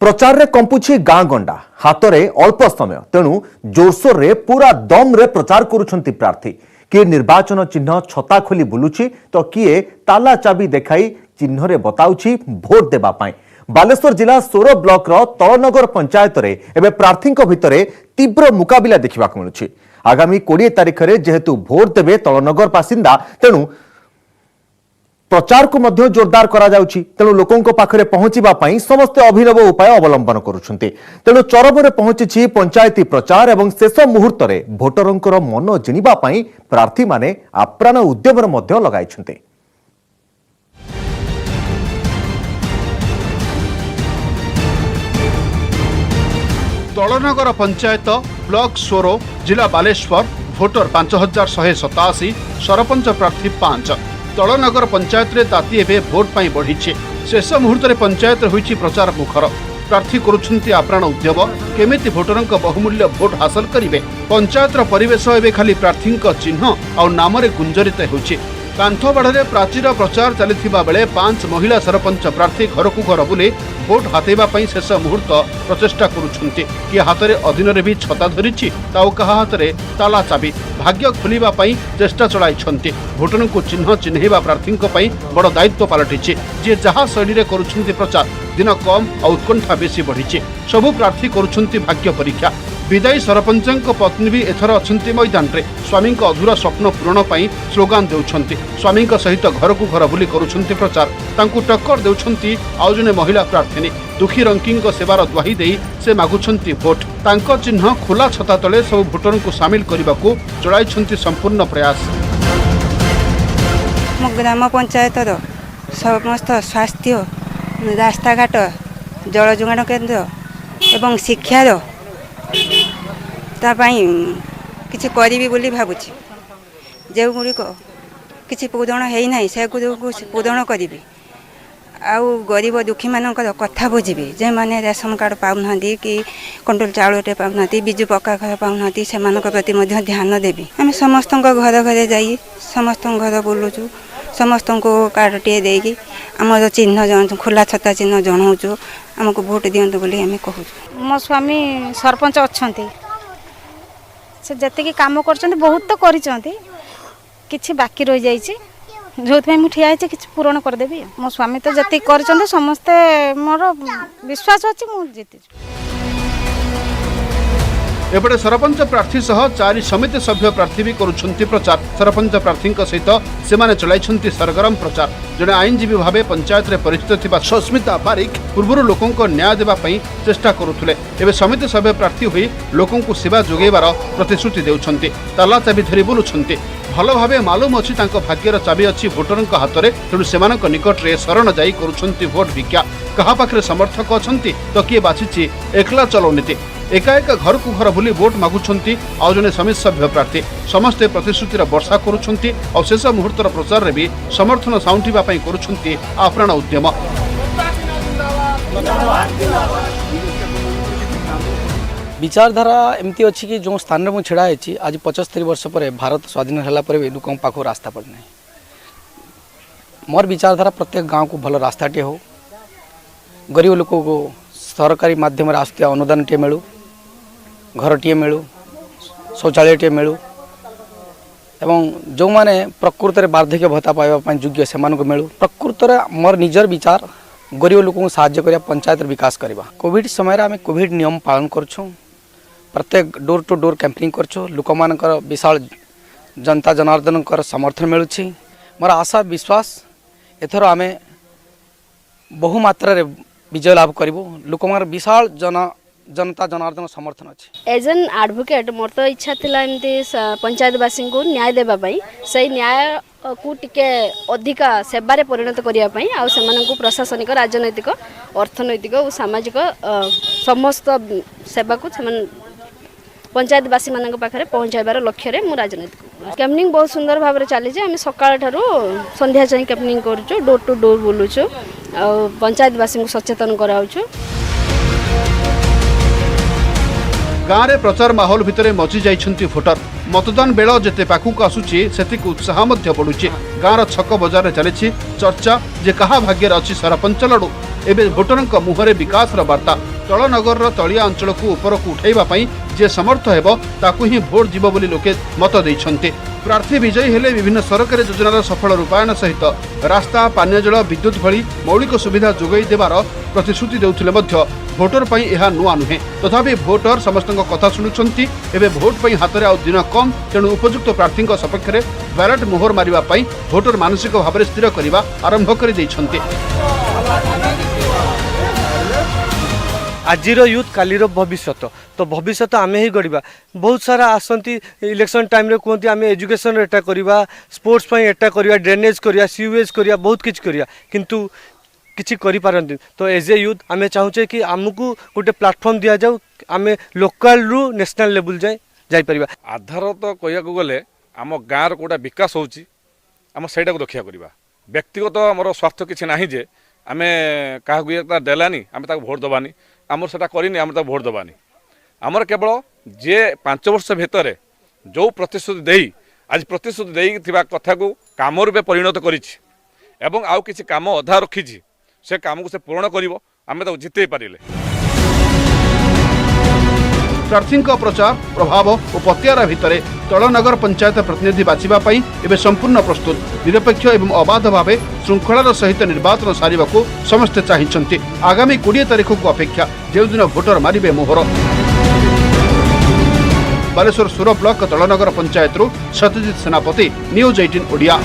प्रचार रे कंपुछि गाँ गंडा हाथ में अल्प समय तेणु जोरसोर रे पूरा दम रे प्रचार करुछंती प्रार्थी किए निर्वाचन चिन्ह छता खोली बुलुछि तो किए ताला चाबी देखाई चिन्ह रे बताउछि भोट देबा पाई। बालेश्वर जिला सोर ब्लॉक रो तलनगर पंचायत रे एबे प्रार्थी भितर तीव्र मुकाबिला देखा मिलुछि। आगामी 20 तारिख रे जेहेतु भोट देबे तलनगर बासिंदा तेणु प्रचार को मध्य जोरदार करा जाउछि। तेणु लोकों पाखरे पहुंचीबा पई समस्त अभिनव उपाय अवलंबन करुछन्ते। तेणु चरमरे पहुंची पंचायती प्रचार एवं शेष मुहूर्त रे भोटरंकर मन जिनिबा पई प्रार्थी माने आप्राण उद्यम मध्य लगाइछन्ते। तलनगर पंचायत ब्लॉक सोरो जिला बालेश्वर भोटर 5187 सरपंच प्रार्थी 5। तलनगर पंचायत रे ताती एबे भोट पाई बढ़ी शेष मुहूर्त रे पंचायत होईछि प्रचार मुखर। प्रार्थी करुछन्ति आप्राण उद्यम केमिति भोटरंक बहुमूल्य भोट हासिल करिवे। पंचायत रो परिवेश एबे खाली प्रार्थींक चिन्ह आ नाम रे गुंजरित होईछि। कांथबाड़े प्राचीर प्रचार चलिथिबा बेले 5 महिला सरपंच प्रार्थी घर को घर बुले भोट हातेबा पई शेष मुहूर्त प्रचेष्टा करुछन्ति। कि हाथ में अधीन रे भी छता धरिछि ताउ कहा हाथ में ताला चाबी भाग्य खोलिबा पई चेष्टा चलाइछन्ति। भोटरन को चिन्ह चिन्हैबा प्रार्थींक पई बड़ दायित्व पलटिछि। जे जहा शैली रे करुछन्ति प्रचार दिन कम आ उत्कंठा बेसी बढ़िछि। सबु प्रार्थी करुछन्ति भाग्य परीक्षा। विदायी सरपंचक पत्नी भी एथर अछन्ति मैदान रे स्वामी अधूरा स्वप्न पूरण पई स्लोगान देउछन्ति। स्वामी सहित घर को घर बुली करुछन्ति प्रचार। तांकु टक्कर देउछन्ति आउ जने महिला प्रार्थी दुखी रंकी सेवार द्वाही देई से मागुछन्ति भोट। तांको चिन्ह खोला छता तले सब भोटर को सामिल करने चलाइछन्ति संपूर्ण प्रयास। ग्राम पंचायत समस्त स्वास्थ्य रास्ता घाट जल जोगाण केन्द्र एवं शिक्षार किसी करी बोली भावुची। जो गुड़िक किसी पूरण है ना से पूरण करी आउ गरीब दुखी मान कथा बुझी जे मैंने रेशन कार्ड पाऊना कि कंट्रोल चाउलटे पाऊना विजु पक्का घर पाऊना से प्रति ध्यान देवी। आम समस्त घर घर जा समस्त घर बुलूचु समस्त को कार्ड टे देगी आम चिन्ह खोला छता चिन्ह जनाऊँ आमको भोट दिंतु बोली आम कहूँ। मो स्वामी सरपंच अच्छा से जी कम कर बहुत तो कर बाकी रही जाइए जो मुझे ठिया कि पूरण करदेवी। मो स्वामी तो जी कर समस्ते मोर विश्वास अच्छी मुझे जीति। एपटे सरपंच प्रार्थी सह 4 समिति सभ्य प्रार्थी भी करुछन्ति प्रचार। सरपंच प्रार्थी सहित सेमाने चलाइछन्ति सरगरम प्रचार। जड़े आईनजीवी भावे पंचायत रे परिचित थिबा सस्मिता बारिक पूर्व लोकों न्याय देबा पई चेष्टा करुथुले। एबे समिति सभ्य प्रार्थी हुई लोकों को सेवा जोगेबार प्रतिश्रुति देउछन्ति। ताला चाबी धरी बुलुछन्ति। भल भावे मालूम अछि तांको भाग्यर चाबी अछि भोटरंक हाथ में। तेणु सेमानक निकट रे शरण जाई करुछन्ति भोट भिक्षा। कहा पाखरे समर्थक अछन्ति तो किए बाछिछि एकला चलो नीति। एकाएक घर को घर बुली भोट मागुछन्ति आउ जने समिति सभ्य प्रार्थी समस्ते प्रतिश्रुतिर वर्षा करुछन्ति और शेष मुहूर्तर प्रचार रे भी समर्थन साउंटिबा पई करुछन्ति आप्राण उद्यम। विचारधारा एमती अच्छी कि जो स्थान में छिड़ा है आज 75 वर्ष पर भारत स्वाधीन होला पर भी लोकों पाख रास्ता पड़ना है। मोर विचारधारा प्रत्येक गाँव को भल रास्ताटे हो गरीब लोक को सरकारी माध्यम आसुआ अनुदान टे मिलू घर टे मिलू शौचालय टे मिलू एवं जो माने प्रकृत में वार्धक्य भत्ता पाइबा योग्य से मिलू। प्रकृत में मोर निजर विचार गरीब लोक साहाय्य करिया पंचायत विकास करवा। कोविड समय आम कोविड नियम पालन करछुं। प्रत्येक डोर टू डोर कैंपेनिंग करछुं। लोक मानकर विशाल जनता जनार्दन समर्थन मिलुछि। मोर आशा विश्वास एथर आम बहुमात्रा विजय लाभ करूँ। लोक विशाल जनता जनार्दन समर्थन अच्छे। एज एन एडवोकेट मोर तो इच्छा थिला एमती पंचायतवासी को न्याय देवाई से न्याय को टिके अधिका सेवारे परिणत करने आ प्रशासनिक राजनैतिक अर्थनैतिक और सामाजिक समस्त सेवा को पंचायतवासी मान पाखे पहुँचाइबार लक्ष्य मु राजनैतिक कैंपेनिंग बहुत सुंदर भाव में चली। आम सकाल ठारू संध्या जाए कैंपेनिंग करूँ डोर टू डोर बुलूचु पंचायतवासी को सचेतन कराऊँ। गाँव में प्रचार माहौल भितर मजी जाइछन्ति भोटर। मतदान बेल जेते पाखक आसुची सेतिक उत्साह मध्य बढ़ुची। गाँव छक बजार चली चर्चा जे कहा भाग्यर अच्छी सरपंच लड़ू। एबे भोटरंक मुहरे विकास वार्ता तलनगर तलिया अंचल को ऊपर को उठाइबा पई जे समर्थ हेबो ताकू ही भोट जीव बोली लोके मत दैछन्ते। प्रार्थी विजयी हेले विभिन्न सरकारी योजनार सफल रूपायन सहित रास्ता पानीय जल विद्युत भली मौलिक सुविधा जोगाई देवार प्रतिश्रुति देउथिले मध्य भोटर पई एहा नुआ नुहे। तथापि भोटर समस्त कथा शुणुछन्ति। एबे भोट पई हातरे आ दिन कम, तेणु उपयुक्त प्रार्थी सपक्ष में बैलेट मोहर मारिबा पई भोटर मानसिक भाव स्थिर करने आरंभ कर दैछन्ति। आजिर यूथ कालीर भविष्य तो भविष्य आमे ही गढ़ा। बहुत सारा आसती इलेक्शन टाइम रे कहते आम एजुकेशन एटा करवा, स्पोर्ट्स पई एटा करवा, ड्रेनेज करवा, सीवेज करवा, बहुत किछ करवा, किंतु किछि करि पारंती। तो एज ए यूथ आमे चाहूचे कि आमको गोटे प्लेटफॉर्म दिया जाऊ, आमे लोकल रु नेशनल लेवल जाई परिबा। आधार तो कहया गले आम गाँव गोटा विकास होची, आम सेटा को रक्षा करवा। व्यक्तिगत आमर स्वार्थ किछि नाही जे आमे क्या देलानी आम भोट दबानी, आमर सेटा करनी आम भोट दबानी। आमर केवल जे 5 वर्ष भितर जो प्रतिश्रुति देई आज प्रतिश्रुति देई थिबा कथा को काम रूपे परिणत करिछि एवं आउ किछि काम अधा रखिछि, से काम को से पूर्ण करिवो, आमे तो जिते पारिले। प्रार्थी प्रचार प्रभाव और पतियारा भितर तलनगर पंचायत प्रतिनिधि बाछिबा पई एबे संपूर्ण प्रस्तुत। निरपेक्ष एवं अबाध भावे श्रृंखलार सहित निर्वाचन सारिबा को समस्ते चाहिछन्ति। आगामी 20 तारिख को अपेक्षा जो दिन भोटर मारिबे मोहर। बालेश्वर सुर ब्लॉक तलनगर पंचायत सत्यजित सेनापति, न्यूज 18 ओडिया।